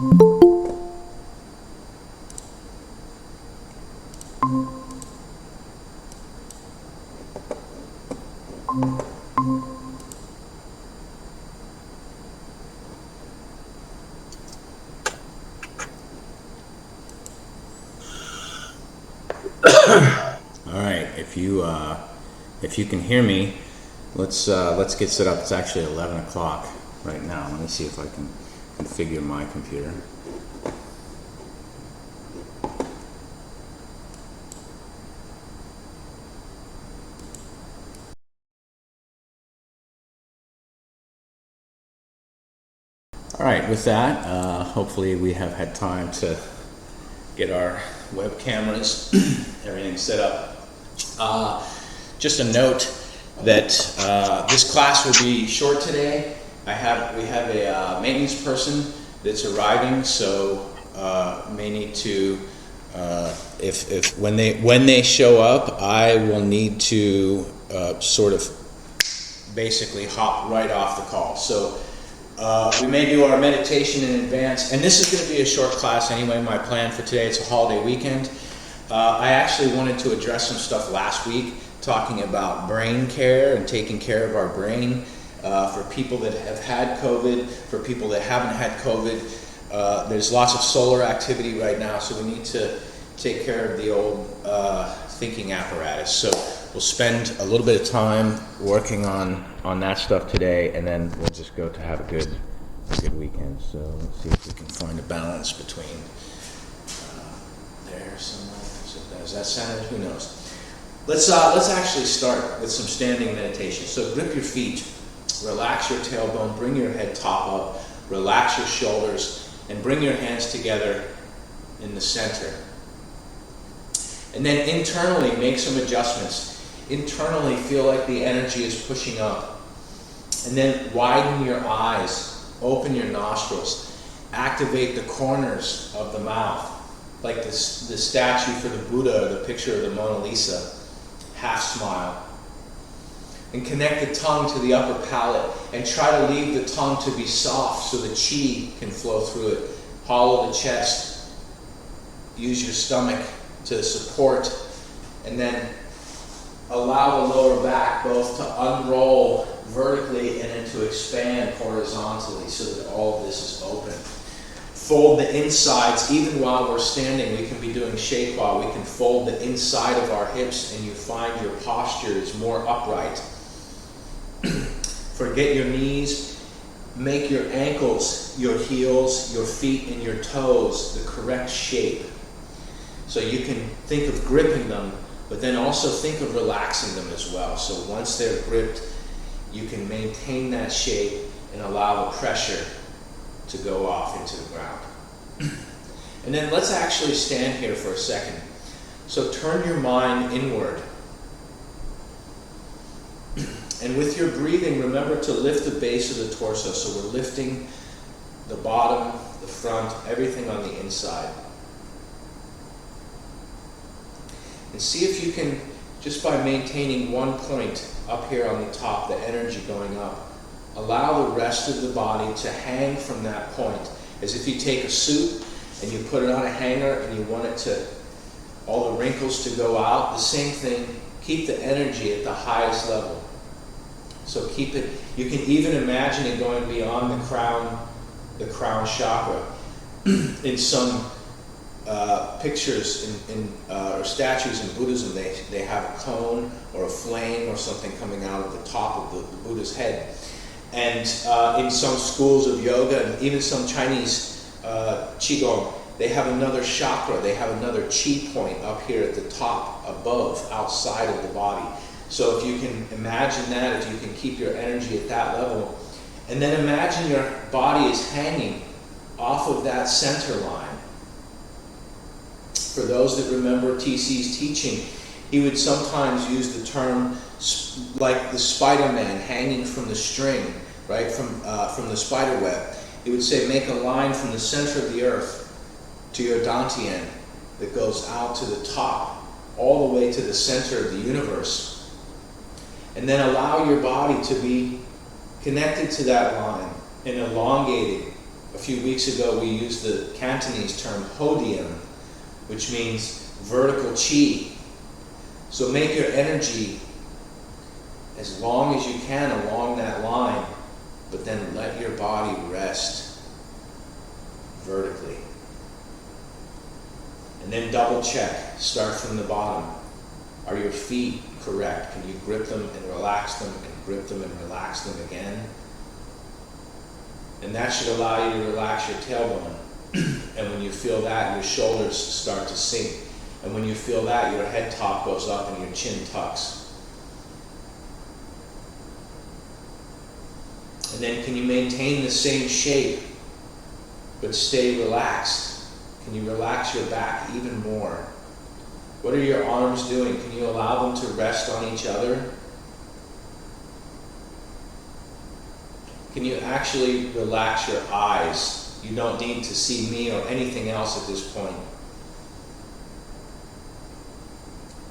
All right, if you can hear me, let's get set up. It's actually 11 o'clock right now. Let me see if I can configure my computer. All right, with that, hopefully we have had time to get our web cameras, everything set up. Just a note that this class will be short today. We have a maintenance person that's arriving, so may need to if when they show up, I will need to sort of basically hop right off the call. So we may do our meditation in advance, and this is going to be a short class anyway. My plan for today, it's a holiday weekend. I actually wanted to address some stuff last week, talking about brain care and taking care of our brain for people that have had COVID, for people that haven't had COVID. There's lots of solar activity right now, so we need to take care of the old thinking apparatus. So we'll spend a little bit of time working on that stuff today, and then we'll just go to have a good weekend. So let's see if we can find a balance between there somewhere. Does that sound? Who knows? Let's actually start with some standing meditation. So grip your feet, relax your tailbone, bring your head top up, relax your shoulders, and bring your hands together in the center. And then internally, make some adjustments. Internally, feel like the energy is pushing up. And then widen your eyes, open your nostrils, activate the corners of the mouth, like the statue for the Buddha, or the picture of the Mona Lisa, half smile. And connect the tongue to the upper palate, and try to leave the tongue to be soft so the chi can flow through it. Hollow the chest, use your stomach to support, and then allow the lower back both to unroll vertically and then to expand horizontally so that all of this is open. Fold the insides. Even while we're standing, we can be doing Shakwa. We can fold the inside of our hips, and you find your posture is more upright. Forget your knees. Make your ankles, your heels, your feet, and your toes the correct shape. So you can think of gripping them, but then also think of relaxing them as well. So once they're gripped, you can maintain that shape and allow the pressure to go off into the ground. And then let's actually stand here for a second. So turn your mind inward. And with your breathing, remember to lift the base of the torso. So we're lifting the bottom, the front, everything on the inside. And see if you can, just by maintaining one point up here on the top, the energy going up, allow the rest of the body to hang from that point. As if you take a suit and you put it on a hanger and you want it to, all the wrinkles to go out. The same thing, keep the energy at the highest level. So keep it, you can even imagine it going beyond the crown chakra. In some pictures or statues in Buddhism, they have a cone or a flame or something coming out of the top of the Buddha's head. And in some schools of yoga, and even some Chinese Qigong, they have another chakra, they have another chi point up here at the top, above, outside of the body. So if you can imagine that, if you can keep your energy at that level, and then imagine your body is hanging off of that center line. For those that remember TC's teaching, he would sometimes use the term like the Spider-Man hanging from the string, right, from the spider web. He would say, make a line from the center of the earth to your dantian that goes out to the top, all the way to the center of the universe. And then allow your body to be connected to that line and elongated a few weeks ago we used the Cantonese term hodium, which means vertical chi. So make your energy as long as you can along that line, but then let your body rest vertically. And then double check, start from the bottom. Are your feet correct? Can you grip them and relax them and grip them and relax them again? And that should allow you to relax your tailbone. And when you feel that, your shoulders start to sink. And when you feel that, your head top goes up and your chin tucks. And then can you maintain the same shape, but stay relaxed? Can you relax your back even more? What are your arms doing? Can you allow them to rest on each other? Can you actually relax your eyes? You don't need to see me or anything else at this point.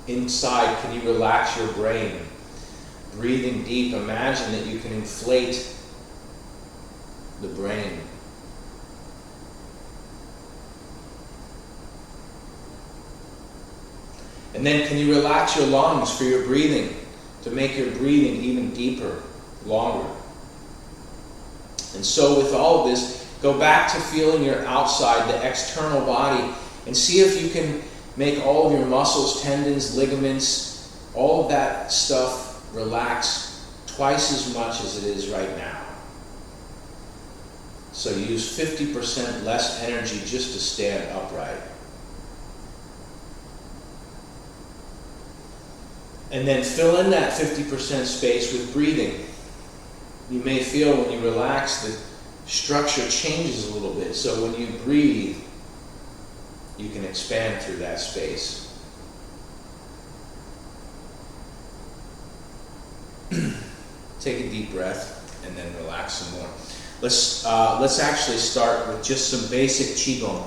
Inside, can you relax your brain? Breathing deep, imagine that you can inflate the brain. And then can you relax your lungs for your breathing, to make your breathing even deeper, longer? And so with all of this, go back to feeling your outside, the external body, and see if you can make all of your muscles, tendons, ligaments, all of that stuff relax twice as much as it is right now. So use 50% less energy just to stand upright. And then fill in that 50% space with breathing. You may feel when you relax the structure changes a little bit. So when you breathe, you can expand through that space. Take a deep breath and then relax some more. Let's actually start with just some basic Qigong.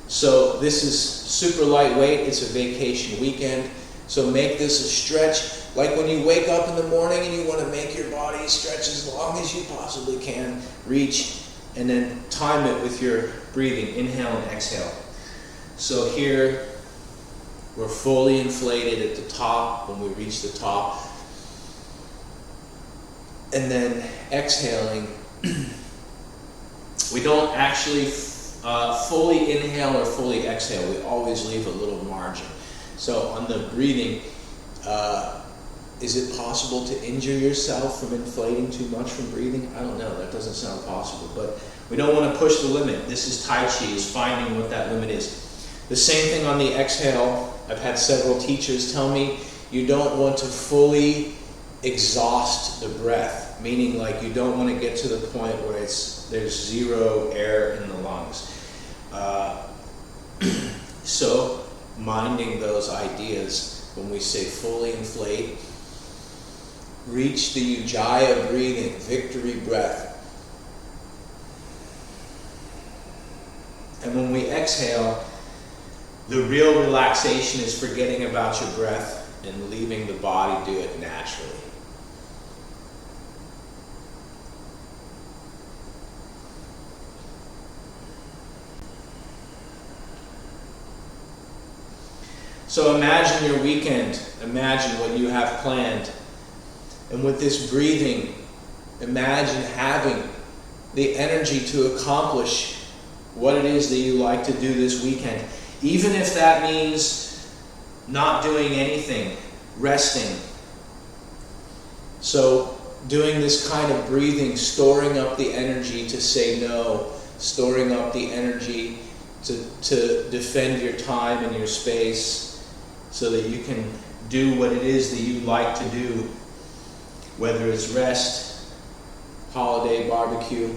So this is super lightweight. It's a vacation weekend. So make this a stretch, like when you wake up in the morning and you want to make your body stretch as long as you possibly can. Reach, and then time it with your breathing. Inhale and exhale. So here, we're fully inflated at the top when we reach the top. And then exhaling. We don't actually fully inhale or fully exhale. We always leave a little margin. So on the breathing, is it possible to injure yourself from inflating too much from breathing? I don't know, that doesn't sound possible, but we don't want to push the limit. This is Tai Chi, is finding what that limit is. The same thing on the exhale. I've had several teachers tell me you don't want to fully exhaust the breath, meaning like you don't want to get to the point where there's zero air in the lungs. So minding those ideas when we say fully inflate, reach the Ujjayi breathing, victory breath. And when we exhale, the real relaxation is forgetting about your breath and leaving the body do it naturally. So imagine your weekend, imagine what you have planned. And with this breathing, imagine having the energy to accomplish what it is that you like to do this weekend. Even if that means not doing anything, resting. So doing this kind of breathing, storing up the energy to say no, storing up the energy to defend your time and your space, so that you can do what it is that you like to do, whether it's rest, holiday, barbecue.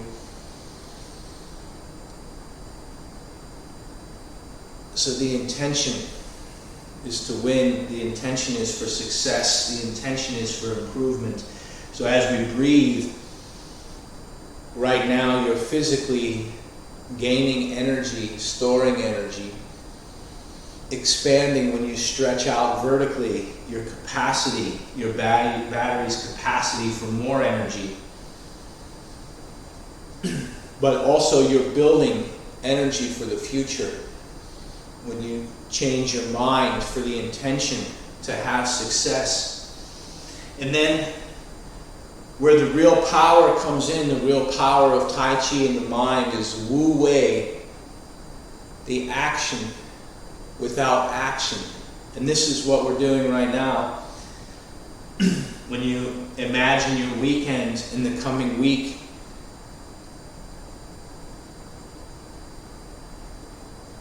So the intention is to win, the intention is for success, the intention is for improvement. So as we breathe, right now you're physically gaining energy, storing energy, expanding when you stretch out vertically, your capacity, your battery's capacity for more energy. but also you're building energy for the future when you change your mind for the intention to have success. And then where the real power comes in, the real power of Tai Chi in the mind is Wu Wei, the action without action. And this is what we're doing right now. When you imagine your weekend in the coming week,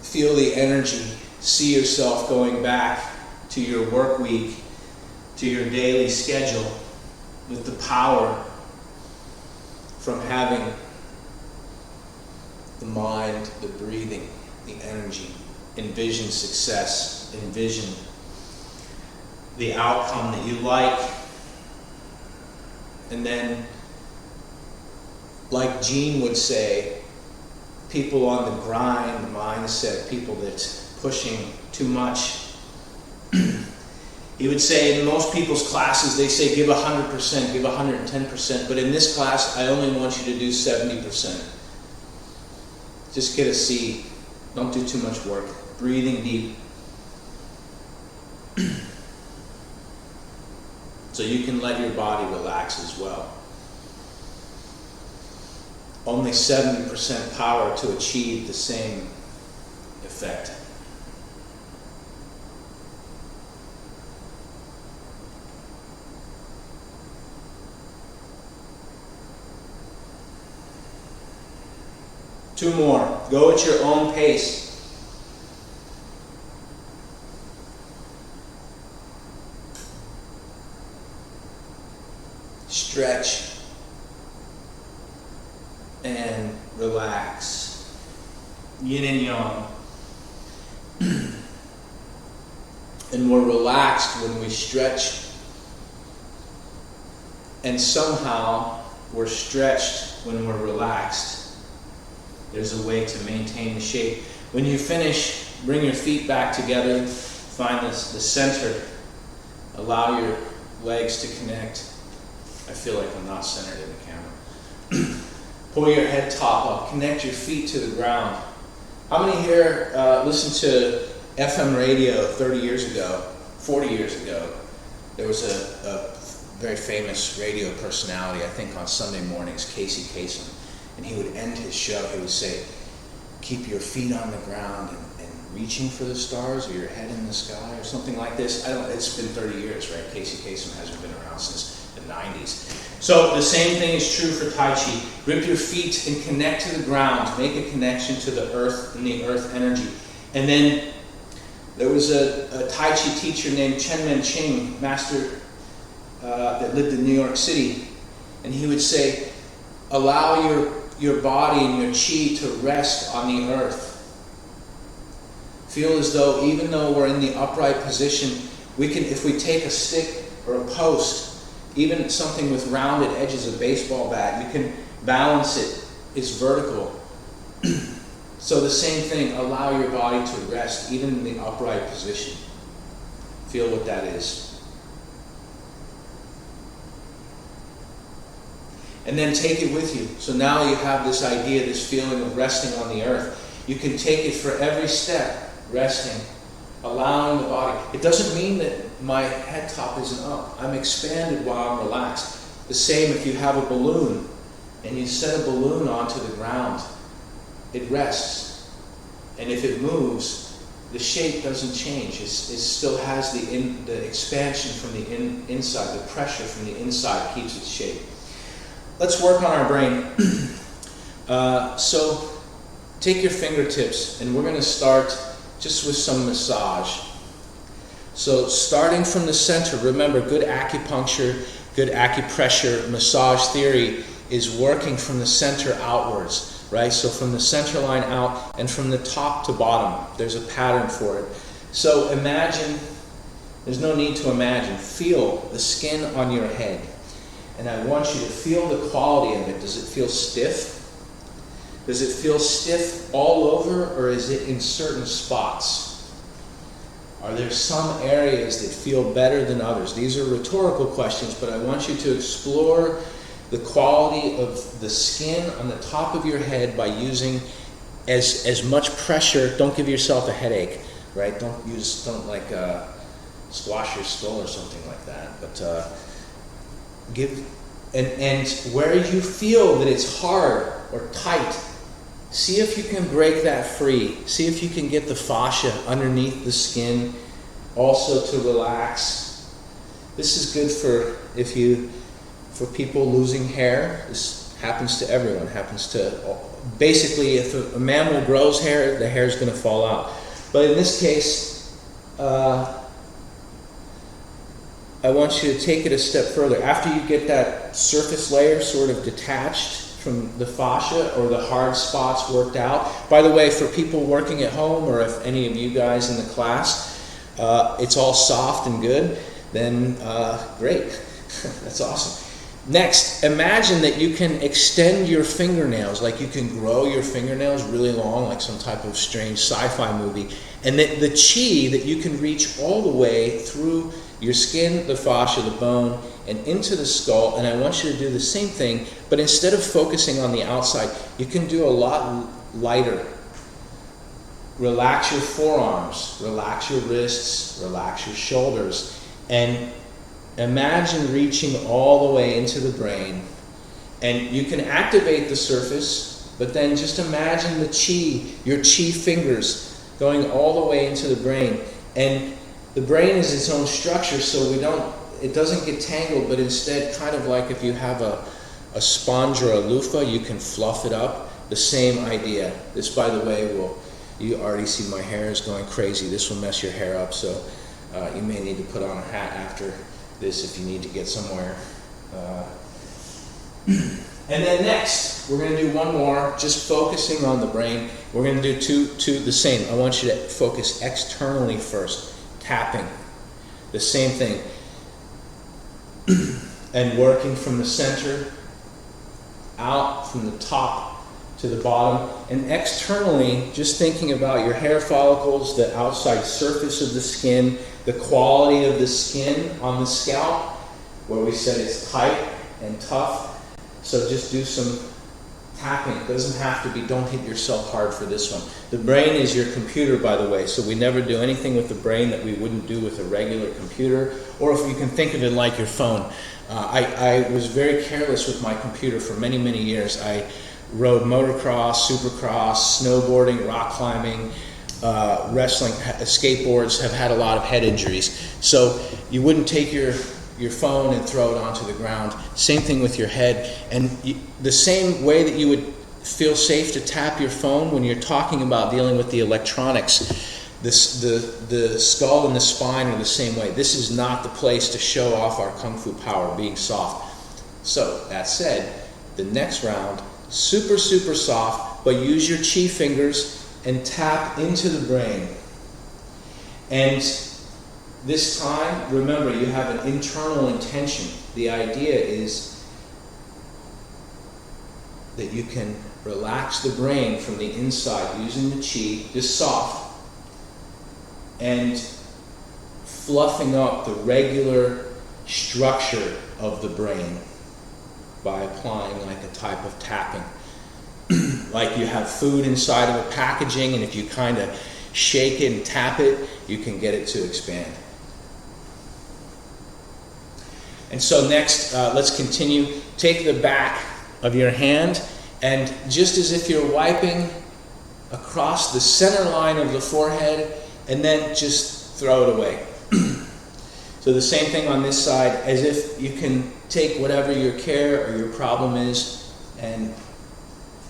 feel the energy, see yourself going back to your work week, to your daily schedule, with the power from having the mind, the breathing, the energy. Envision success, envision the outcome that you like. And then, like Gene would say, people on the grind mindset, people that's pushing too much. He would say in most people's classes, they say give 100%, give 110%, but in this class, I only want you to do 70%. Just get a C. Don't do too much work. Breathing deep. So you can let your body relax as well. Only 70% power to achieve the same effect. Two more. Go at your own pace. Stretch and relax. Yin and yang. And we're relaxed when we stretch. And somehow we're stretched when we're relaxed. There's a way to maintain the shape. When you finish, bring your feet back together. Find the center. Allow your legs to connect. I feel like I'm not centered in the camera. Pull your head top up. Connect your feet to the ground. How many here listened to FM radio 30 years ago, 40 years ago? There was a very famous radio personality, I think on Sunday mornings, Casey Kasem. And he would end his show, he would say, keep your feet on the ground and reaching for the stars, or your head in the sky, or something like this. It's been 30 years, right? Casey Kasem hasn't been around since the 90s. So the same thing is true for Tai Chi. Grip your feet and connect to the ground. Make a connection to the earth and the earth energy. And then there was a Tai Chi teacher named Chen Men Ching, master that lived in New York City. And he would say, allow your body and your chi to rest on the earth. Feel as though, even though we're in the upright position, we can, if we take a stick or a post, even something with rounded edges, a baseball bat, you can balance it. It's vertical. So the same thing, allow your body to rest, even in the upright position. Feel what that is. And then take it with you. So now you have this idea, this feeling of resting on the earth. You can take it for every step, resting, allowing the body. It doesn't mean that my head top isn't up. I'm expanded while I'm relaxed. The same if you have a balloon and you set a balloon onto the ground, it rests. And if it moves, the shape doesn't change. It still has the expansion from the inside, the pressure from the inside keeps its shape. Let's work on our brain. So take your fingertips and we're going to start just with some massage. So starting from the center, remember good acupuncture, good acupressure, massage theory is working from the center outwards, right? So from the center line out and from the top to bottom, there's a pattern for it. So imagine, there's no need to imagine, feel the skin on your head. And I want you to feel the quality of it. Does it feel stiff? Does it feel stiff all over, or is it in certain spots? Are there some areas that feel better than others? These are rhetorical questions, but I want you to explore the quality of the skin on the top of your head by using as much pressure. Don't give yourself a headache, right? Don't squash your skull or something like that. But and where you feel that it's hard or tight, see if you can break that free. See if you can get the fascia underneath the skin also to relax. This is good for people losing hair. This happens to everyone. Basically, if a mammal grows hair, the hair is going to fall out. But in this case, I want you to take it a step further. After you get that surface layer sort of detached from the fascia or the hard spots worked out. By the way, for people working at home, or if any of you guys in the class, it's all soft and good, then great. That's awesome. Next, imagine that you can extend your fingernails, like you can grow your fingernails really long, like some type of strange sci-fi movie, and that the chi, that you can reach all the way through your skin, the fascia, the bone, and into the skull. And I want you to do the same thing, but instead of focusing on the outside, you can do a lot lighter. Relax your forearms, relax your wrists, relax your shoulders, and imagine reaching all the way into the brain. And you can activate the surface, but then just imagine the chi, your chi fingers, going all the way into the brain. And the brain is its own structure, so it doesn't get tangled, but instead, kind of like if you have a sponge or a loofah, you can fluff it up. The same idea. This, by the way, you already see my hair is going crazy. This will mess your hair up, so you may need to put on a hat after this if you need to get somewhere. And then next, we're going to do one more, just focusing on the brain. We're going to do two the same. I want you to focus externally first. Tapping, the same thing, and working from the center out from the top to the bottom, and externally just thinking about your hair follicles, the outside surface of the skin, the quality of the skin on the scalp, where we said it's tight and tough. So just do some tapping. It doesn't have to be, don't hit yourself hard for this one. The brain is your computer, by the way, so we never do anything with the brain that we wouldn't do with a regular computer, or if you can think of it like your phone. I was very careless with my computer for many, many years. I rode motocross, supercross, snowboarding, rock climbing, wrestling, skateboards, have had a lot of head injuries. So you wouldn't take your phone and throw it onto the ground. Same thing with your head. And the same way that you would feel safe to tap your phone when you're talking about dealing with the electronics, the skull and the spine are the same way. This is not the place to show off our Kung Fu power, being soft. So, that said, the next round, super, super soft, but use your chi fingers and tap into the brain. And this time, remember, you have an internal intention. The idea is that you can relax the brain from the inside using the chi, just soft, and fluffing up the regular structure of the brain by applying like a type of tapping. Like you have food inside of a packaging, and if you kind of shake it and tap it, you can get it to expand. And so next, let's continue. Take the back of your hand, and just as if you're wiping across the center line of the forehead, and then just throw it away. So the same thing on this side, as if you can take whatever your care or your problem is and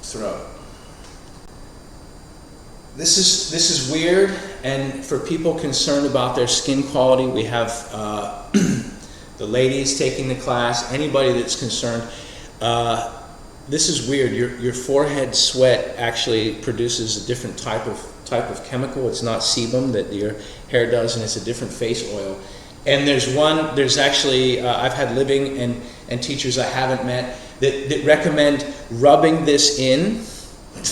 throw it. This is weird, and for people concerned about their skin quality, we have the ladies taking the class, anybody that's concerned. This is weird. Your forehead sweat actually produces a different type of chemical. It's not sebum that your hair does, and it's a different face oil. And there's actually, I've had living and teachers I haven't met that recommend rubbing this in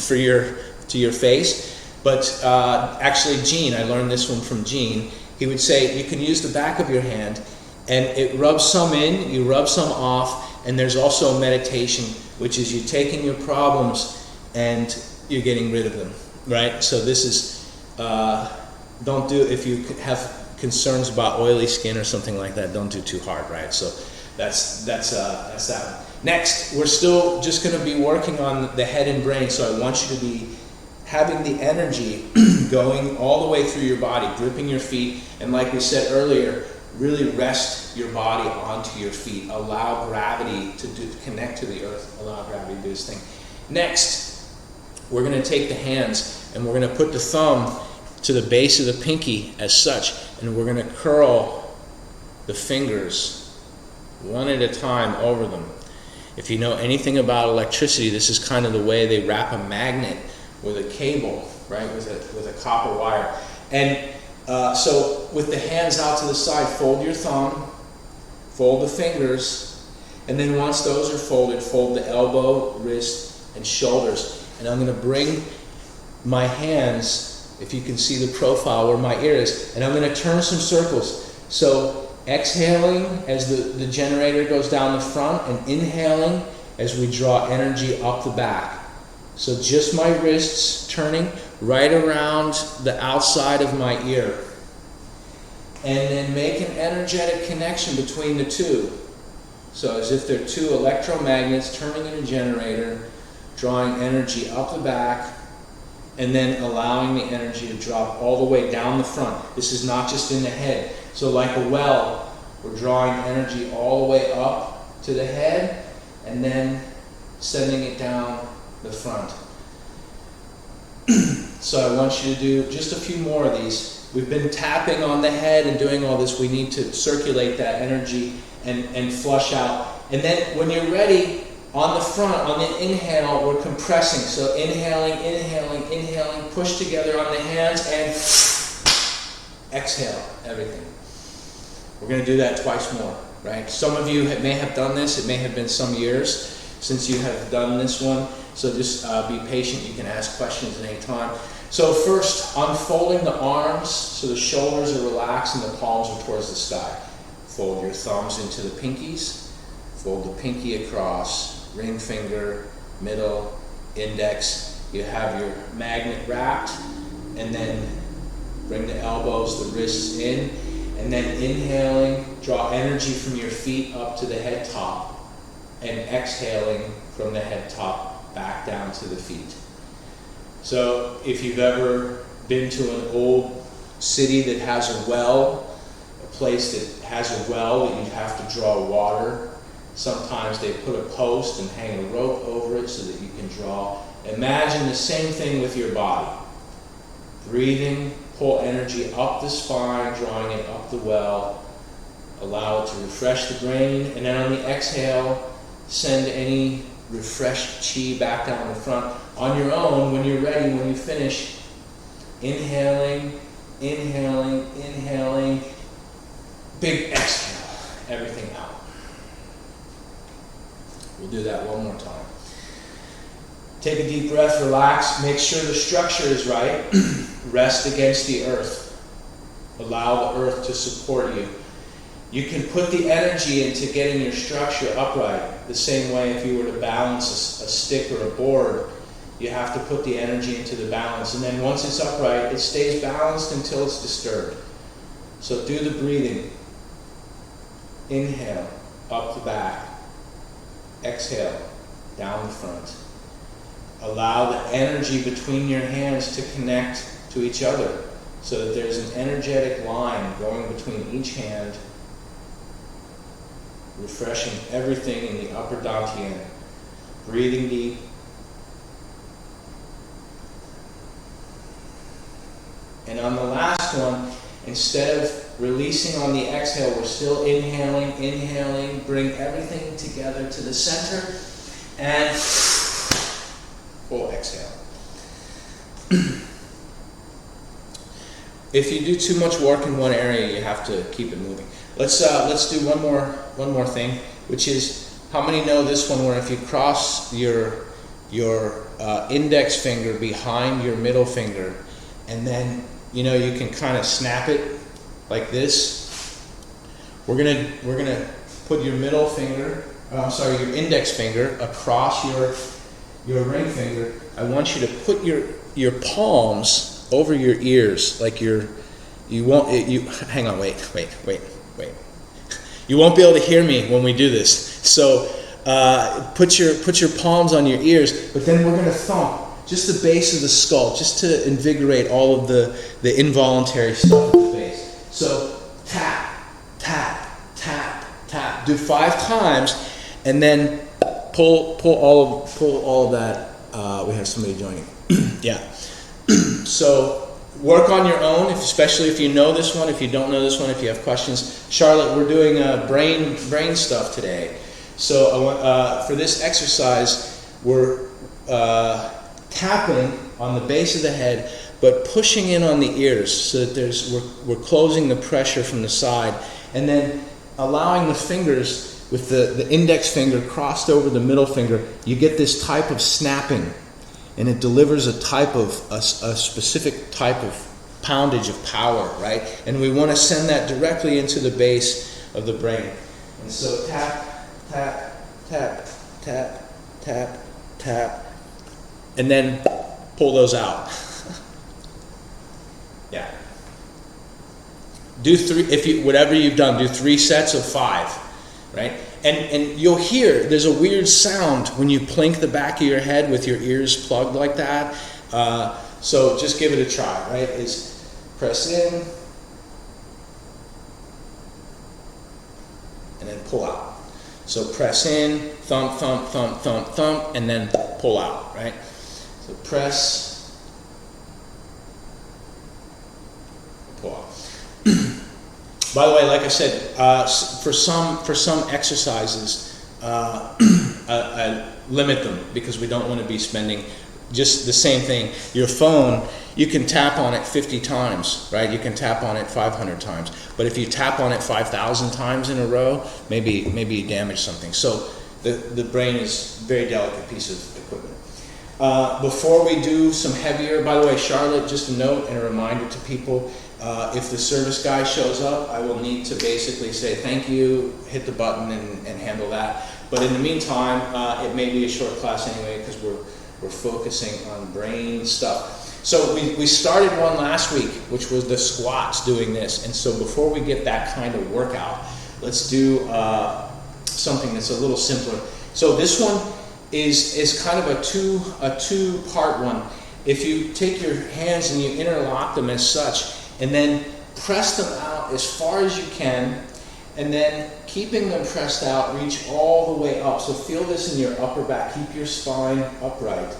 to your face. But actually Gene, I learned this one from Gene, he would say you can use the back of your hand and it rubs some in, you rub some off, And there's also meditation, which is you taking your problems and you're getting rid of them, right? So this is, don't do, if you have concerns about oily skin or something like that, don't do too hard, right? So that's that one. Next, we're still just going to be working on the head and brain, so I want you to be having the energy going all the way through your body, gripping your feet, and like we said earlier, really rest your body onto your feet. Allow gravity to connect to the earth. Allow gravity to do its thing. Next, we're going to take the hands and we're going to put the thumb to the base of the pinky as such, and we're going to curl the fingers one at a time over them. If you know anything about electricity, this is kind of the way they wrap a magnet with a cable, right, with a copper wire. And so with the hands out to the side, fold your thumb, fold the fingers, and then once those are folded, fold the elbow, wrist, and shoulders. And I'm going to bring my hands, if you can see the profile where my ear is, and I'm going to turn some circles. So exhaling as the generator goes down the front, and inhaling as we draw energy up the back. So just my wrists turning right around the outside of my ear. And then make an energetic connection between the two. So as if they're two electromagnets turning in a generator, drawing energy up the back, and then allowing the energy to drop all the way down the front. This is not just in the head. So like a well, we're drawing energy all the way up to the head, and then sending it down the front. So I want you to do just a few more of these. We've been tapping on the head and doing all this. We need to circulate that energy and flush out. And then when you're ready, on the front, on the inhale, we're compressing. So inhaling, inhaling, inhaling, push together on the hands, and exhale everything. We're going to do that twice more, right? Some of you may have done this. It may have been some years since you have done this one. So just be patient. You can ask questions at any time. So first, unfolding the arms so the shoulders are relaxed and the palms are towards the sky. Fold your thumbs into the pinkies. Fold the pinky across, ring finger, middle, index. You have your magnet wrapped, and then bring the elbows, the wrists in, and then inhaling, draw energy from your feet up to the head top, and exhaling from the head top back down to the feet. So if you've ever been to an old city that has a well, a place that has a well that you have to draw water, sometimes they put a post and hang a rope over it so that you can draw. Imagine the same thing with your body. Breathing, pull energy up the spine, drawing it up the well. Allow it to refresh the brain, and then on the exhale, send any refreshed chi back down the front. On your own, when you're ready, when you finish, inhaling, inhaling, inhaling, big exhale, everything out. We'll do that one more time. Take a deep breath, relax, make sure the structure is right. Rest against the earth. Allow the earth to support you. You can put the energy into getting your structure upright. The same way if you were to balance a stick or a board, you have to put the energy into the balance. And then once it's upright, it stays balanced until it's disturbed. So do the breathing. Inhale, up the back. Exhale, down the front. Allow the energy between your hands to connect to each other so that there's an energetic line going between each hand, refreshing everything in the upper dantian. Breathing deep. And on the last one, instead of releasing on the exhale, we're still inhaling, inhaling, bring everything together to the center, and full exhale. If you do too much work in one area, you have to keep it moving. Let's do one more thing, which is, how many know this one where if you cross your index finger behind your middle finger, and then you can kind of snap it like this. We're gonna put your middle finger your index finger across your ring finger. I want you to put your palms over your ears, like you hang on, wait. You won't be able to hear me when we do this. So put your palms on your ears, but then we're going to thump just the base of the skull, just to invigorate all of the involuntary stuff at the base. So tap, tap, tap, tap. Do 5 times, and then pull all of that. We have somebody joining. Yeah. So work on your own, especially if you know this one. If you don't know this one, if you have questions, Charlotte, we're doing brain stuff today. So for this exercise, we're tapping on the base of the head, but pushing in on the ears so that we're closing the pressure from the side, and then allowing the fingers with the index finger crossed over the middle finger. You get this type of snapping, and it delivers a specific type of poundage of power, right? And we want to send that directly into the base of the brain. And so tap, tap, tap, tap, tap, tap, and then pull those out. Yeah. Do 3, whatever you've done, do 3 sets of 5, right? And you'll hear there's a weird sound when you plink the back of your head with your ears plugged like that. So just give it a try, right? Is press in and then pull out. So press in, thump, thump, thump, thump, thump, and then pull out, right? So press, pull out. By the way, like I said, for some exercises, I limit them because we don't want to be spending just the same thing. Your phone, you can tap on it 50 times, right? You can tap on it 500 times. But if you tap on it 5,000 times in a row, maybe you damage something. So the brain is a very delicate piece of equipment. Before we do some heavier, by the way, Charlotte, just a note and a reminder to people, if the service guy shows up, I will need to basically say thank you, hit the button, and handle that. But in the meantime, it may be a short class anyway because we're focusing on brain stuff. So we started one last week, which was the squats, doing this. And so before we get that kind of workout, let's do something that's a little simpler. So this one is kind of a two-part one. If you take your hands and you interlock them as such, and then press them out as far as you can, and then keeping them pressed out, reach all the way up. So feel this in your upper back. Keep your spine upright.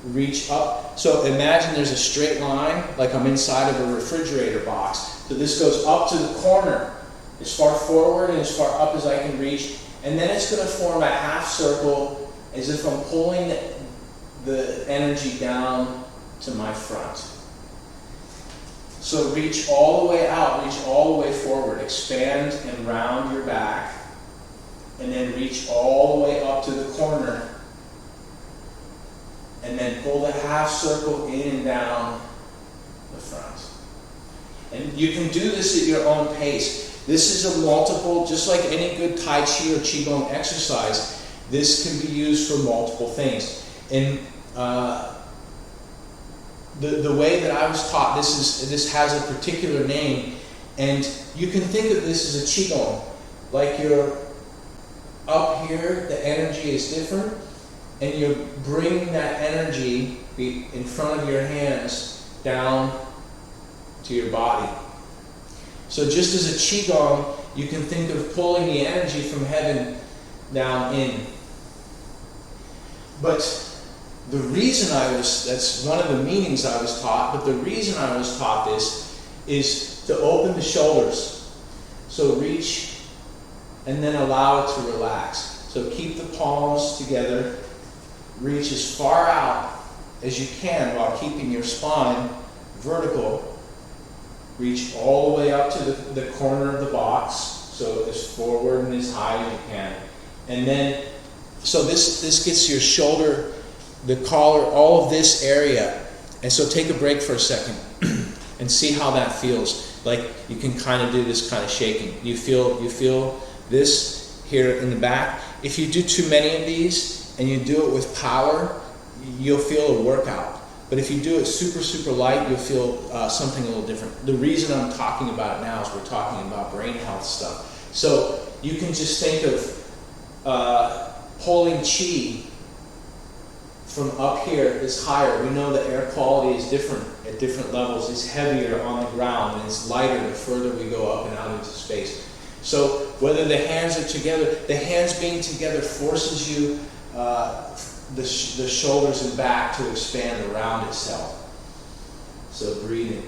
Reach up. So imagine there's a straight line, like I'm inside of a refrigerator box. So this goes up to the corner, as far forward and as far up as I can reach. And then it's going to form a half circle as if I'm pulling the energy down to my front. So reach all the way out, reach all the way forward, expand and round your back, and then reach all the way up to the corner, and then pull the half circle in and down the front. And you can do this at your own pace. This is a multiple, just like any good Tai Chi or Qigong exercise, this can be used for multiple things. And the way that I was taught, this has a particular name, and you can think of this as a Qigong. Like you're up here, the energy is different, and you're bringing that energy in front of your hands down to your body. So just as a Qigong, you can think of pulling the energy from heaven down in. But the reason that's one of the meanings I was taught, but the reason I was taught this is to open the shoulders. So reach and then allow it to relax. So keep the palms together, reach as far out as you can while keeping your spine vertical. Reach all the way up to the corner of the box, so as forward and as high as you can. And then, so this gets your shoulder, the collar, all of this area. And so take a break for a second and see how that feels. Like you can kind of do this kind of shaking. You feel this here in the back, if you do too many of these and you do it with power, you'll feel a workout. But if you do it super, super light, you'll feel something a little different. The reason I'm talking about it now is we're talking about brain health stuff. So you can just think of pulling chi from up here is higher. We know that air quality is different at different levels. It's heavier on the ground and it's lighter the further we go up and out into space. So whether the hands are together, the hands being together forces you the shoulders and back to expand around itself. So breathing.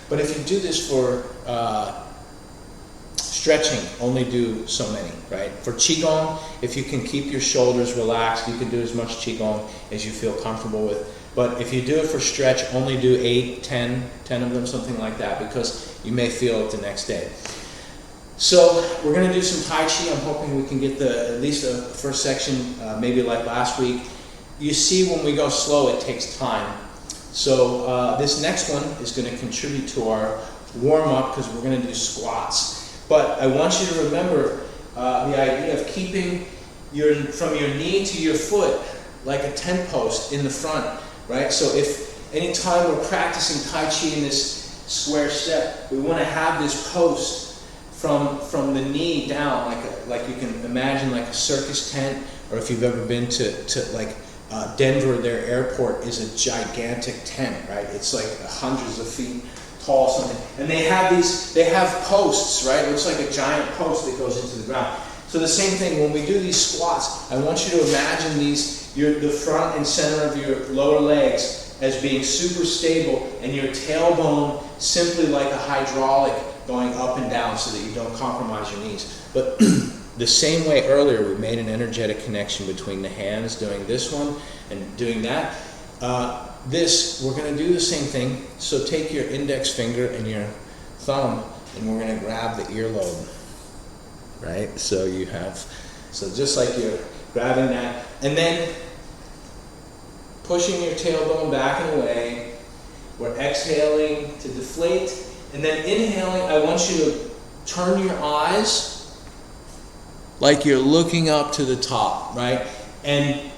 But if you do this for stretching, only do so many, right? For Qigong, if you can keep your shoulders relaxed, you can do as much Qigong as you feel comfortable with. But if you do it for stretch, only do 8, 10 of them, something like that, because you may feel it the next day. So we're going to do some Tai Chi. I'm hoping we can get at least the first section, maybe like last week. You see, when we go slow, it takes time. So this next one is going to contribute to our warm-up because we're going to do squats. But I want you to remember the idea of keeping from your knee to your foot like a tent post in the front, right? So if anytime we're practicing Tai Chi in this square step, we want to have this post from the knee down, like you can imagine like a circus tent, or if you've ever been to like Denver, their airport is a gigantic tent, right? It's like hundreds of feet tall, something. And they have posts, right? It looks like a giant post that goes into the ground. So the same thing, when we do these squats, I want you to imagine the front and center of your lower legs as being super stable, and your tailbone simply like a hydraulic going up and down so that you don't compromise your knees. But the same way earlier we made an energetic connection between the hands doing this one and doing that. We're going to do the same thing. So take your index finger and your thumb, and we're going to grab the earlobe, right? So just like you're grabbing that, and then pushing your tailbone back and away. We're exhaling to deflate, and then inhaling. I want you to turn your eyes like you're looking up to the top, right? And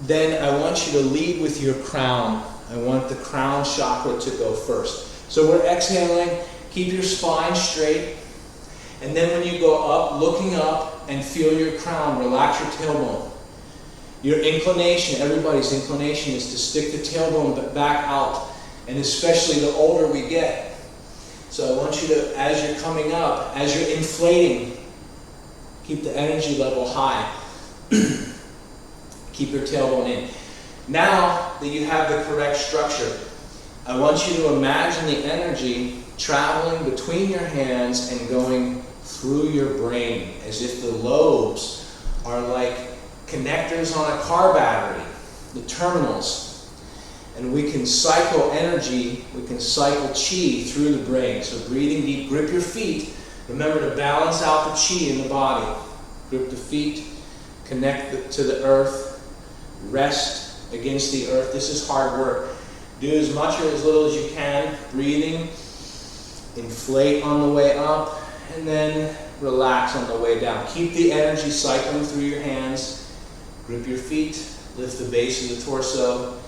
then I want you to lead with your crown. I want the crown chakra to go first. So we're exhaling, keep your spine straight, and then when you go up, looking up and feel your crown, relax your tailbone. Your inclination, everybody's inclination is to stick the tailbone back out, and especially the older we get. So I want you to, as you're coming up, as you're inflating, keep the energy level high. Keep your tailbone in. Now that you have the correct structure, I want you to imagine the energy traveling between your hands and going through your brain, as if the lobes are like connectors on a car battery, the terminals. And we can cycle energy, we can cycle chi through the brain. So breathing deep, grip your feet. Remember to balance out the chi in the body. Grip the feet, connect to the earth, rest against the earth. This is hard work. Do as much or as little as you can. Breathing, inflate on the way up, and then relax on the way down. Keep the energy cycling through your hands. Grip your feet, lift the base of the torso,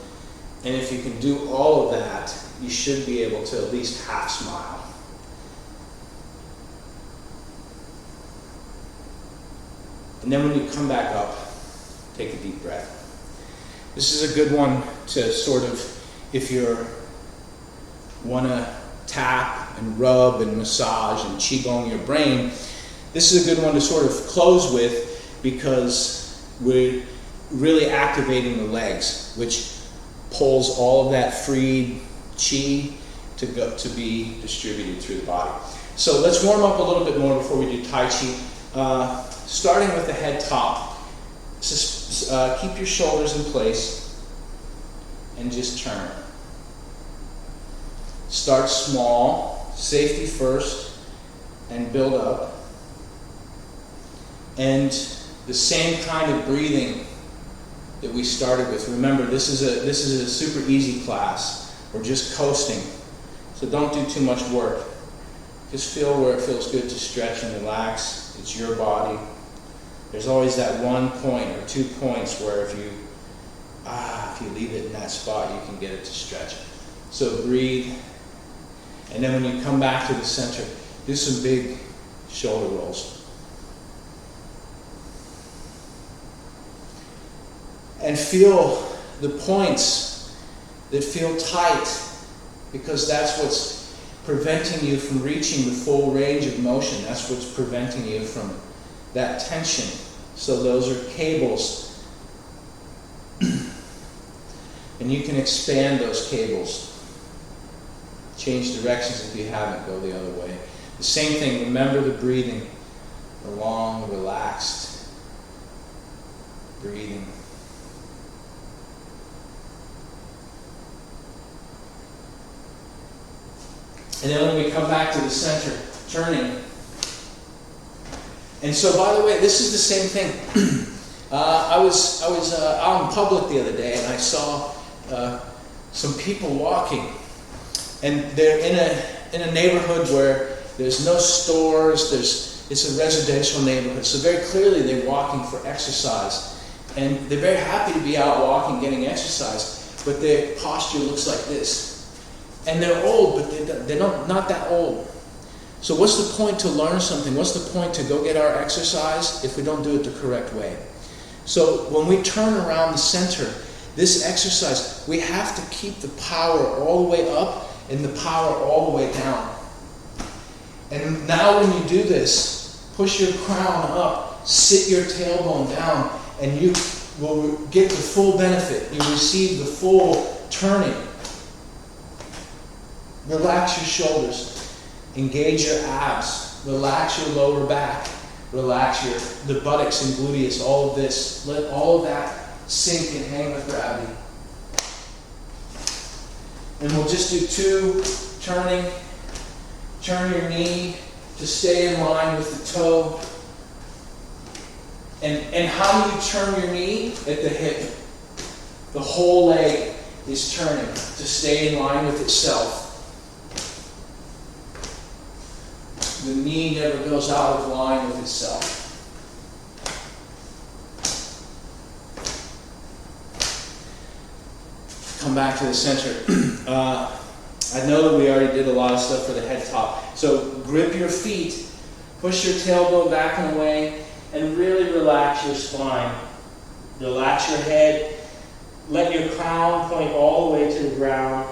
and if you can do all of that, you should be able to at least half smile. And then when you come back up, take a deep breath. This is a good one to sort of, if you want to tap and rub and massage and qigong your brain, this is a good one to sort of close with, because we're really activating the legs, which pulls all of that freed chi to be distributed through the body. So let's warm up a little bit more before we do Tai Chi. Starting with the head top. Keep your shoulders in place and just turn. Start small, safety first, and build up. And the same kind of breathing that we started with. Remember, this is a super easy class. We're just coasting. So So don't do too much work. Just feel where it feels good to stretch and relax. It's your body. There's always that 1 point or 2 points where if you leave it in that spot, you can get it to stretch. So breathe. And then when you come back to the center, do some big shoulder rolls. And feel the points that feel tight, because that's what's preventing you from reaching the full range of motion. That's what's preventing you from that tension. So those are cables. And you can expand those cables. Change directions if you haven't, go the other way. The same thing, remember the breathing. The long, relaxed breathing. And then when we come back to the center, turning. And so, by the way, this is the same thing. I was out in public the other day, and I saw some people walking, and they're in a neighborhood where there's no stores. It's a residential neighborhood, so very clearly they're walking for exercise, and they're very happy to be out walking, getting exercise. But their posture looks like this. And they're old, but they're not that old. So what's the point to learn something? What's the point to go get our exercise if we don't do it the correct way? So when we turn around the center, this exercise, we have to keep the power all the way up and the power all the way down. And now when you do this, push your crown up, sit your tailbone down, and you will get the full benefit. You receive the full turning. Relax your shoulders, engage your abs, relax your lower back, relax the buttocks and gluteus, all of this. Let all of that sink and hang with gravity. And we'll just do 2 turning. Turn your knee to stay in line with the toe. And how do you turn your knee? At the hip. The whole leg is turning to stay in line with itself. The knee never goes out of line with itself. Come back to the center. I know that we already did a lot of stuff for the head top. So grip your feet, push your tailbone back and away, and really relax your spine. Relax your head. Let your crown point all the way to the ground.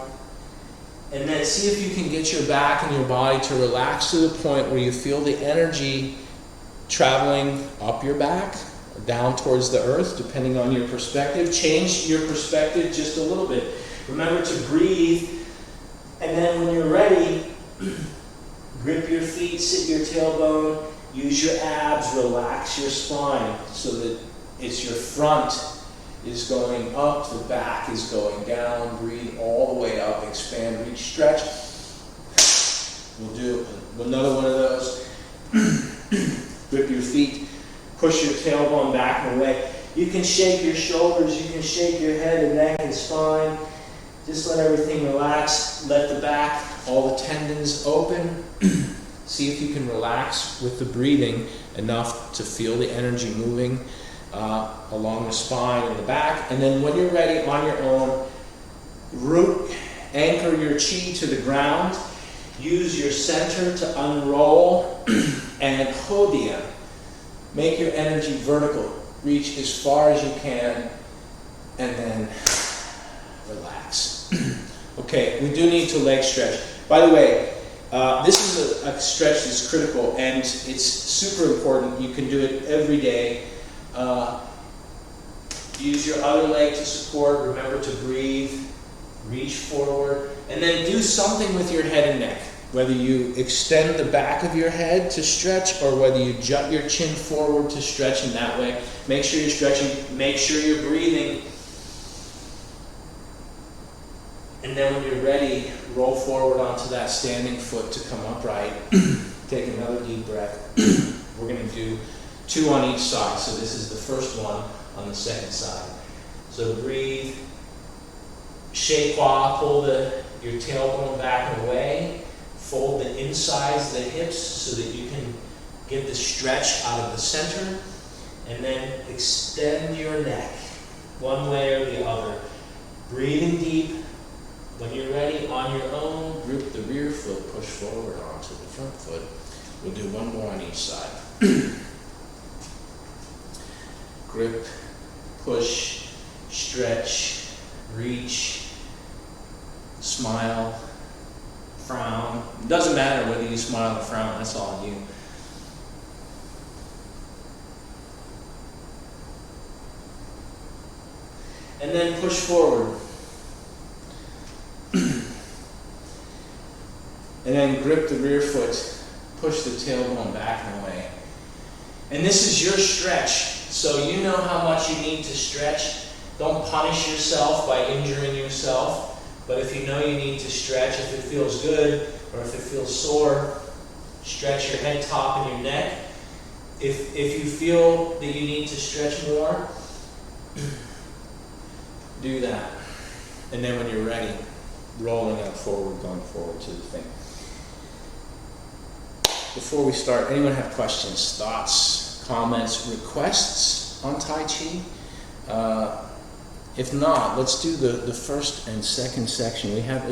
And then see if you can get your back and your body to relax to the point where you feel the energy traveling up your back, or down towards the earth, depending on your perspective. Change your perspective just a little bit. Remember to breathe, and then when you're ready, grip your feet, sit your tailbone, use your abs, relax your spine so that it's your front is going up, the back is going down. Breathe all the way up, expand, reach, stretch. We'll do another one of those. Grip your feet, push your tailbone back and away. You can shake your shoulders, you can shake your head and neck and spine. Just let everything relax. Let the back, all the tendons open. See if you can relax with the breathing enough to feel the energy moving along the spine and the back. And then when you're ready, on your own, anchor your chi to the ground. Use your center to unroll and hodhya. Make your energy vertical. Reach as far as you can and then relax. Okay, we do need to leg stretch. By the way, this is a stretch that's critical and it's super important. You can do it every day. Use your other leg to support. Remember to breathe. Reach forward. And then do something with your head and neck. Whether you extend the back of your head to stretch or whether you jut your chin forward to stretch in that way. Make sure you're stretching. Make sure you're breathing. And then when you're ready, roll forward onto that standing foot to come upright. Take another deep breath. We're going to do 2 on each side. So this is the first one on the second side. So breathe. Shekwa, pull the your tailbone back and away. Fold the insides of the hips so that you can get the stretch out of the center. And then extend your neck one way or the other. Breathing deep. When you're ready, on your own, grip the rear foot, push forward onto the front foot. We'll do one more on each side. Grip, push, stretch, reach, smile, frown. It doesn't matter whether you smile or frown, that's all on you. And then push forward. And then grip the rear foot, push the tailbone back and away. And this is your stretch, so you know how much you need to stretch. Don't punish yourself by injuring yourself, but if you know you need to stretch, if it feels good or if it feels sore, stretch your head, top, and your neck. If you feel that you need to stretch more, do that. And then when you're ready, rolling out forward, going forward to the thing. Before we start, anyone have questions, thoughts, comments, requests on Tai Chi? If not, let's do the first and second section. We have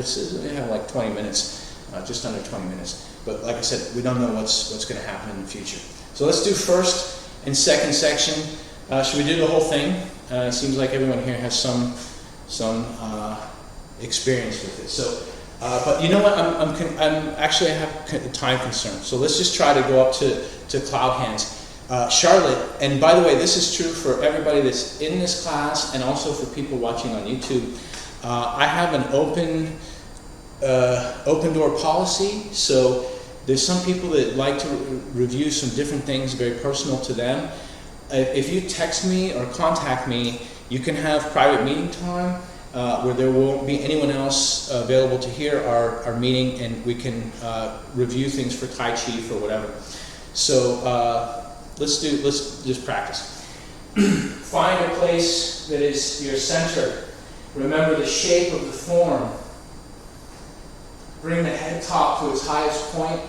like 20 minutes, just under 20 minutes. But like I said, we don't know what's going to happen in the future. So let's do first and second section. Should we do the whole thing? It seems like everyone here has some experience with it. So, but you know what? I have a time concern. So let's just try to go up to cloud hands. Charlotte, and by the way, this is true for everybody that's in this class and also for people watching on YouTube. I have an open door policy. So there's some people that like to review some different things, very personal to them. If you text me or contact me, you can have private meeting time where there won't be anyone else available to hear our meeting, and we can review things for Tai Chi, for whatever. So let's just practice. Find a place that is your center. Remember the shape of the form. Bring the head top to its highest point.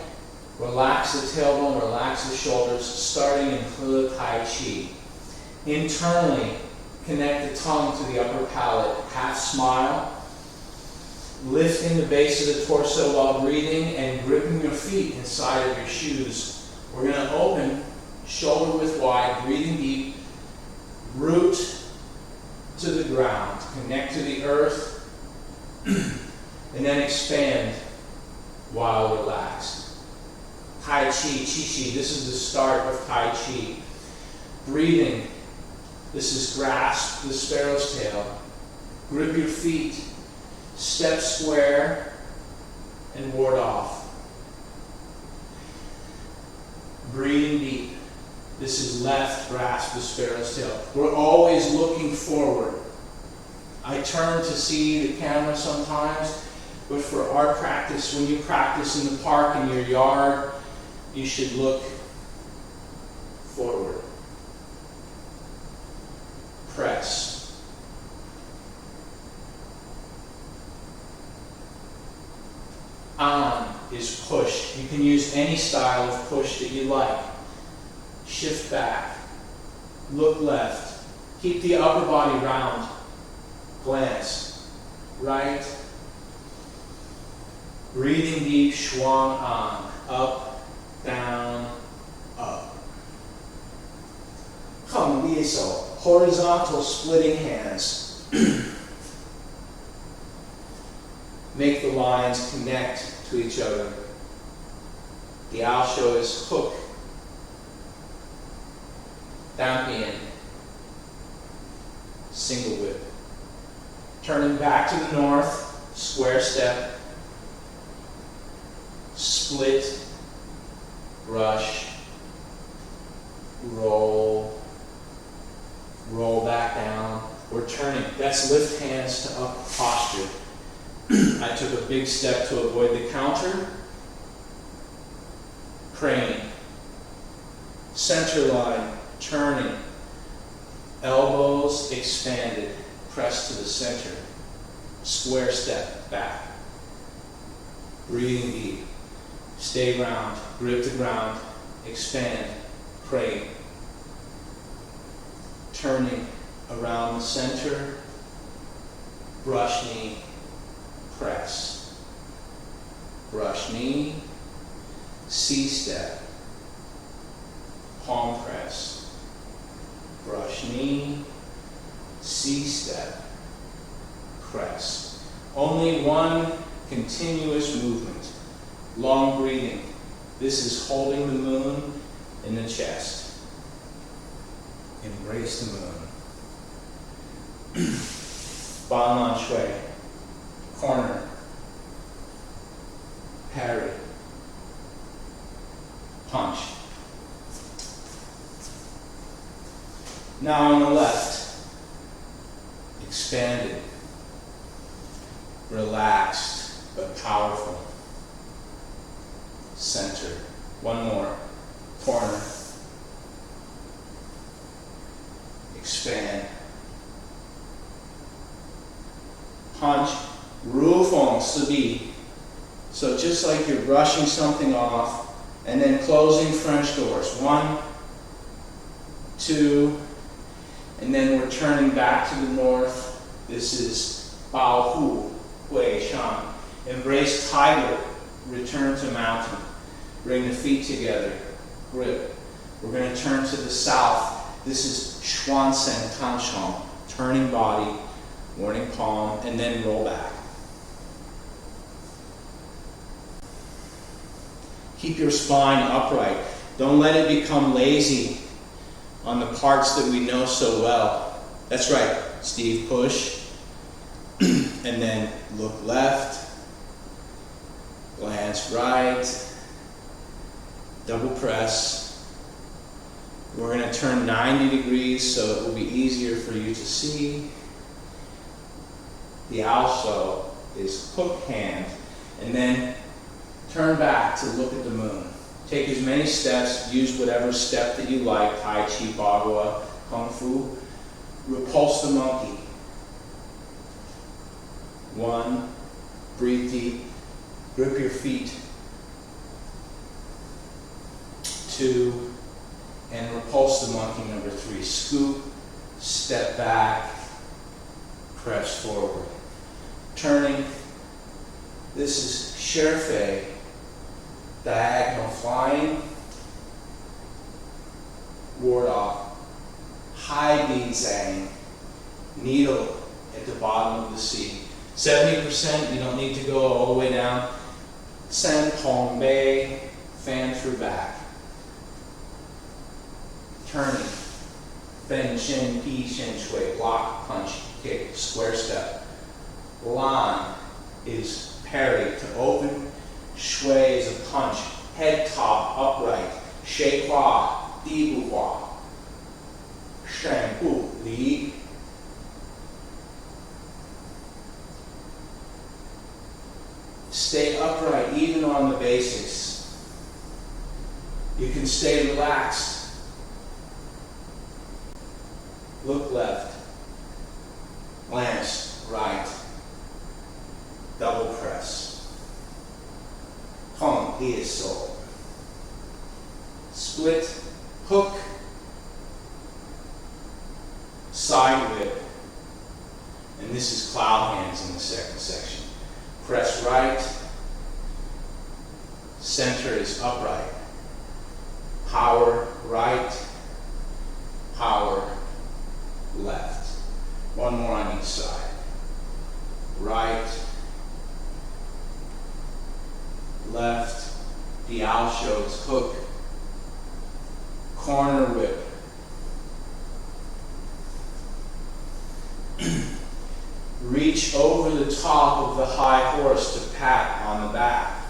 Relax the tailbone, relax the shoulders, starting in He Tai Chi. Internally, connect the tongue to the upper palate. Half smile. Lifting the base of the torso while breathing and gripping your feet inside of your shoes. We're going to open, shoulder width wide, breathing deep. Root to the ground. Connect to the earth. And then expand while relaxed. Tai Chi, Chi Chi, this is the start of Tai Chi. Breathing, this is grasp the sparrow's tail. Grip your feet, step square, and ward off. Breathing deep, this is left grasp the sparrow's tail. We're always looking forward. I turn to see the camera sometimes, but for our practice, when you practice in the park, in your yard, you should look forward. Press. On is push. You can use any style of push that you like. Shift back. Look left. Keep the upper body round. Glance. Right. Breathing deep, Shuang An. Up. Down, up. Horizontal splitting hands. Make the lines connect to each other. The Alsho is hook. Dampian. Single whip. Turning back to the north, square step. Split. Brush, roll back down. We're turning. That's lift hands to up posture. I took a big step to avoid the counter. Crane. Center line, turning. Elbows expanded, press to the center. Square step back. Breathing deep. Stay round. Grip the ground. Expand. Pray. Turning around the center. Brush knee. Press. Brush knee. C-step. Palm press. Brush knee. C-step. Press. Only one continuous movement. Long breathing. This is holding the moon in the chest. Embrace the moon. Ban Lan Shui. Corner. Parry. Punch. Now on the left. Expanded. Relaxed but powerful. Center. One more. Corner. Expand. Punch. Ru Feng Si Bi. So just like you're brushing something off and then closing French doors. 1, 2, and then we're turning back to the north. This is Bao Hu, Hui Shan. Embrace tiger. Return to mountain. Bring the feet together. Grip. We're going to turn to the south. This is Xuan Sen Kanshong. Turning body, warning palm, and then roll back. Keep your spine upright. Don't let it become lazy on the parts that we know so well. That's right, Steve, push. And then look left, glance right, double press. We're going to turn 90 degrees so it will be easier for you to see. The also is hook hand, and then turn back to look at the moon. Take as many steps, use whatever step that you like, Tai Chi, Bagua, Kung Fu. Repulse the monkey. 1, breathe deep, grip your feet. 2, and repulse the monkey, number 3. Scoop, step back, press forward. Turning, this is Sherfei, diagonal flying, ward off, high bead zang, needle at the bottom of the sea. 70%, you don't need to go all the way down. Sen Pong Bei, fan through back. Turning, Fen Shen Pi Shen Shui, block, punch, kick, square step. Lan is parry to open. Shui is a punch. Head top, upright. Shei Hua, Di Bu Hua. Shen Bu, Li. Stay upright even on the basics. You can stay relaxed. Look left. Glance right. Double press. Hong He So. Split, hook, side whip, and this is cloud hands in the second section. Press right, center is upright. Power right, power left. One more on each side. Right, left, Diao shows hook, corner whip. Reach over the top of the high horse to pat on the back.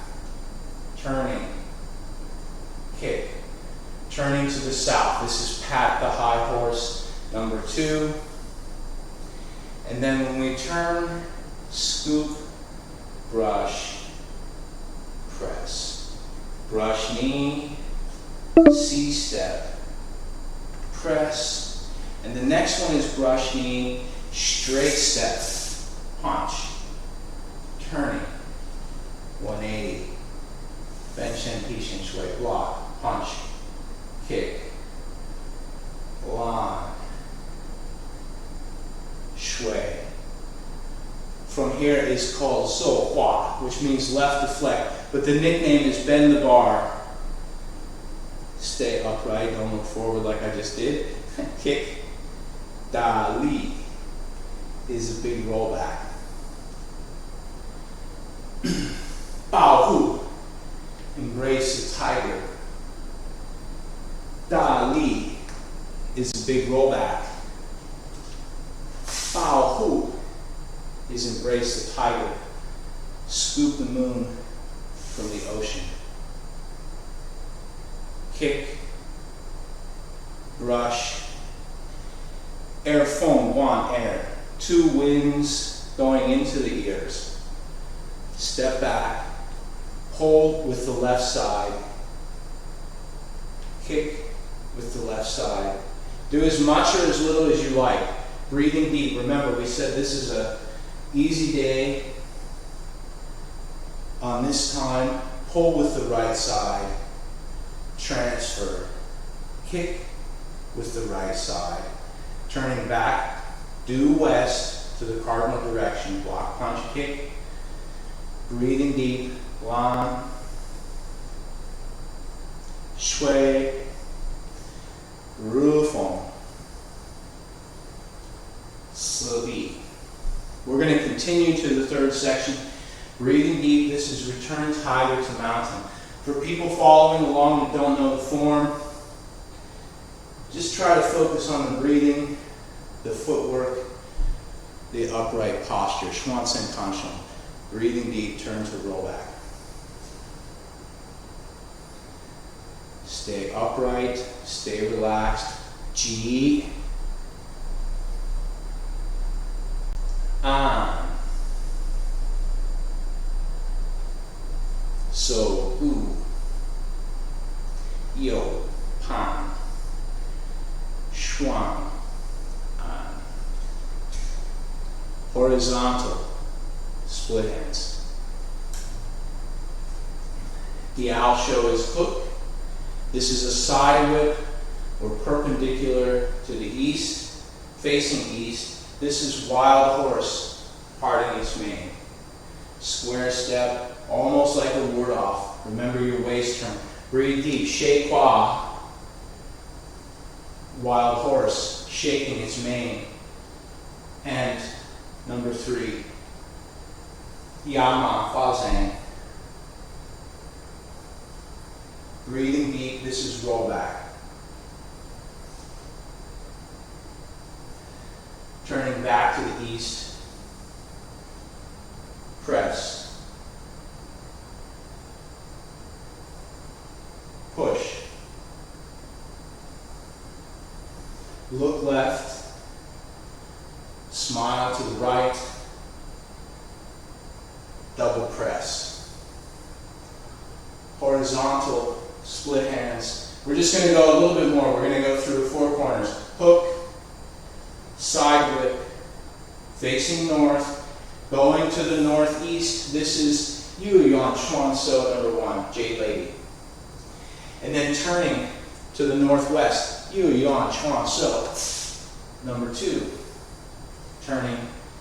Turning, kick. Turning to the south. This is pat the high horse, number 2. And then when we turn, scoop, brush, press. Brush knee, C-step, press. And the next one is brush knee, straight step, punch. Turning, 180. Ben Shen Pi Shen Shui. Block, punch, kick, lan, shui. From here is called so hua, which means left deflect. But the nickname is bend the bar. Stay upright, don't look forward like I just did. Kick. Da li is a big rollback. Bao hu, embrace the tiger. Da li is a big rollback. Bao hu is embrace the tiger. Scoop the moon from the ocean. Kick, brush, air feng, wan air. Two winds going into the ears. Step back, hold with the left side, kick with the left side. Do as much or as little as you like. Breathing deep. Remember, we said this is an easy day. On this time, pull with the right side, transfer, kick with the right side. Turning back, due west to the cardinal direction, block, punch, kick. Breathing deep, lan, shui, ru feng, si bi. We're going to continue to the third section. Breathing deep, this is return tiger to mountain. For people following along that don't know the form, just try to focus on the breathing, the footwork, the upright posture. Xuan Sen Kan Sheng. Breathing deep, turn to rollback. Stay upright, stay relaxed. Ji, an, so, u, yo, pan, xuan, an. Horizontal, split hands. The owl show is hook. This is a side whip. We're perpendicular to the east, facing east. This is wild horse, parting its mane. Square step, almost like a ward off. Remember your waist turn. Breathe deep. Shake qua. Wild horse, shaking its mane. And number 3. Yama, fa zhang. Breathing deep, this is rollback. Turning back to the east. Press. Push. Look left. Smile to the right. Double press. Horizontal, split hands. We're just going to go a little bit more. We're going to go through 4 corners. Hook, side whip, facing north, going to the northeast. This is Yu Yuan Chuan So number 1, Jade Lady. And then turning to the northwest, Yu Yuan Chuan So number 2. Turning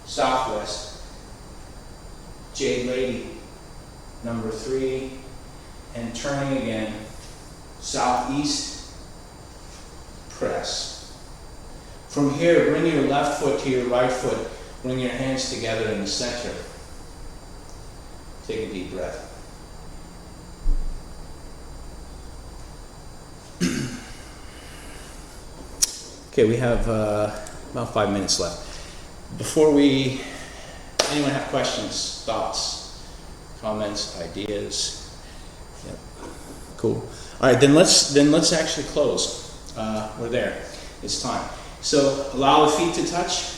southwest, Jade Lady, number 3, and turning again, southeast, press. From here, bring your left foot to your right foot, bring your hands together in the center. Take a deep breath. Okay, we have about 5 minutes left. Before anyone have questions, thoughts, comments, ideas? Yep. Cool. All right, then let's actually close. We're there. It's time. So allow the feet to touch.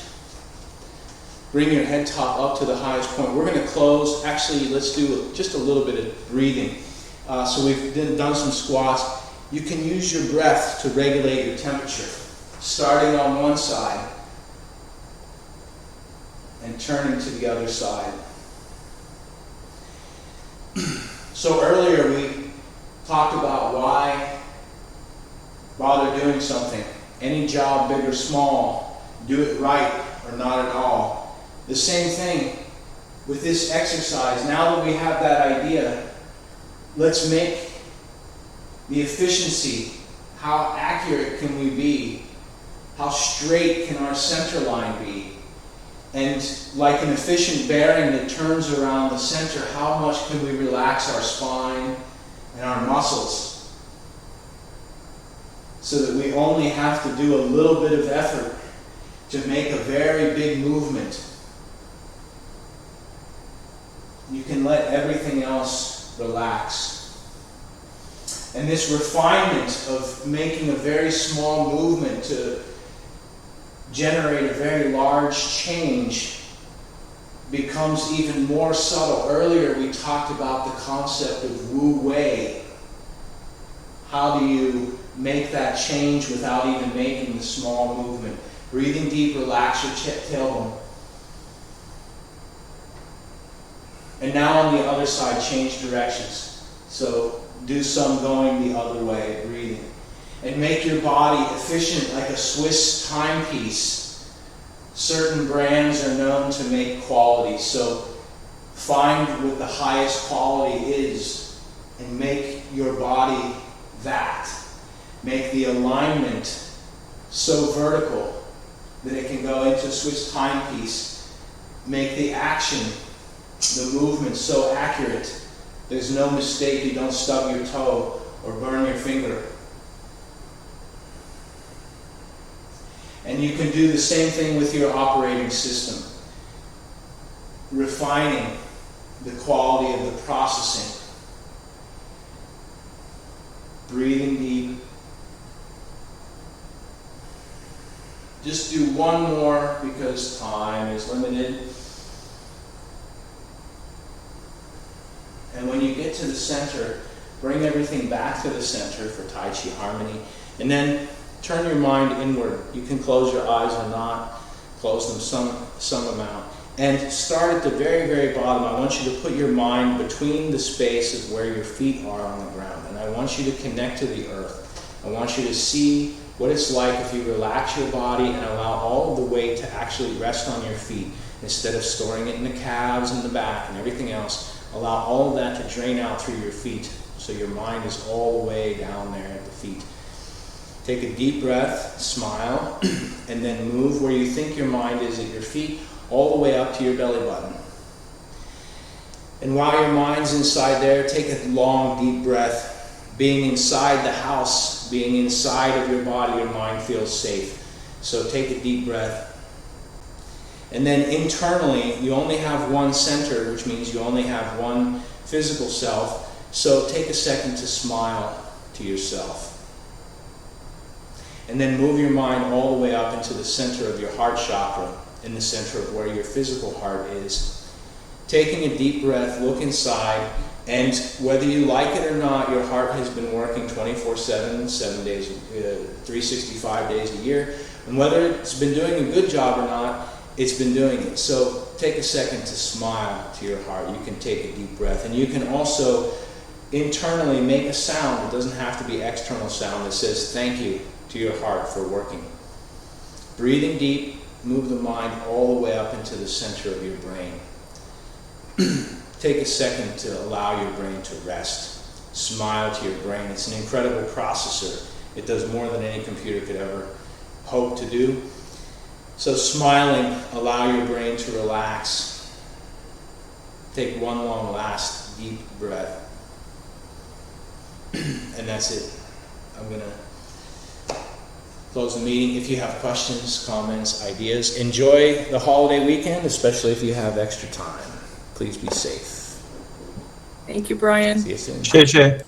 Bring your head top up to the highest point. We're going to close. Actually, let's do just a little bit of breathing. So we've done some squats. You can use your breath to regulate your temperature. Starting on one side and turning to the other side. So earlier we talked about why bother doing something. Any job, big or small, do it right or not at all. The same thing with this exercise. Now that we have that idea, let's make the efficiency, how accurate can we be? How straight can our center line be? And like an efficient bearing that turns around the center, how much can we relax our spine and our muscles so that we only have to do a little bit of effort to make a very big movement. You can let everything else relax. And this refinement of making a very small movement to generate a very large change becomes even more subtle. Earlier we talked about the concept of Wu Wei. How do you make that change without even making the small movement? Breathing deep, relax your tailbone. And now on the other side, change directions. So do some going the other way, breathing. And make your body efficient like a Swiss timepiece. Certain brands are known to make quality, so find what the highest quality is and make your body that. Make the alignment so vertical that it can go into a Swiss timepiece. Make the action, the movement so accurate. There's no mistake, you don't stub your toe or burn your finger. And you can do the same thing with your operating system. Refining the quality of the processing. Breathing deep. Just do one more because time is limited. And when you get to the center, bring everything back to the center for Tai Chi Harmony. And then turn your mind inward. You can close your eyes or not. Close them some amount. And start at the very, very bottom. I want you to put your mind between the space of where your feet are on the ground. And I want you to connect to the earth. I want you to see what it's like if you relax your body and allow all of the weight to actually rest on your feet instead of storing it in the calves and the back and everything else. Allow all of that to drain out through your feet so your mind is all the way down there at the feet. Take a deep breath, smile, and then move where you think your mind is at your feet all the way up to your belly button. And while your mind's inside there, take a long, deep breath. Being inside the house, being inside of your body, your mind feels safe. So take a deep breath. And then internally, you only have one center, which means you only have one physical self. So take a second to smile to yourself. And then move your mind all the way up into the center of your heart chakra, in the center of where your physical heart is. Taking a deep breath, look inside, and whether you like it or not, your heart has been working 24/7, 7 days, 365 days a year. And whether it's been doing a good job or not, it's been doing it. So take a second to smile to your heart. You can take a deep breath. And you can also internally make a sound. It doesn't have to be external sound that says thank you to your heart for working. Breathing deep, move the mind all the way up into the center of your brain. Take a second to allow your brain to rest. Smile to your brain. It's an incredible processor. It does more than any computer could ever hope to do. So smiling, allow your brain to relax. Take one long last deep breath. And that's it. I'm going to close the meeting. If you have questions, comments, ideas, enjoy the holiday weekend, especially if you have extra time. Please be safe. Thank you, Brian. See you soon. 谢谢。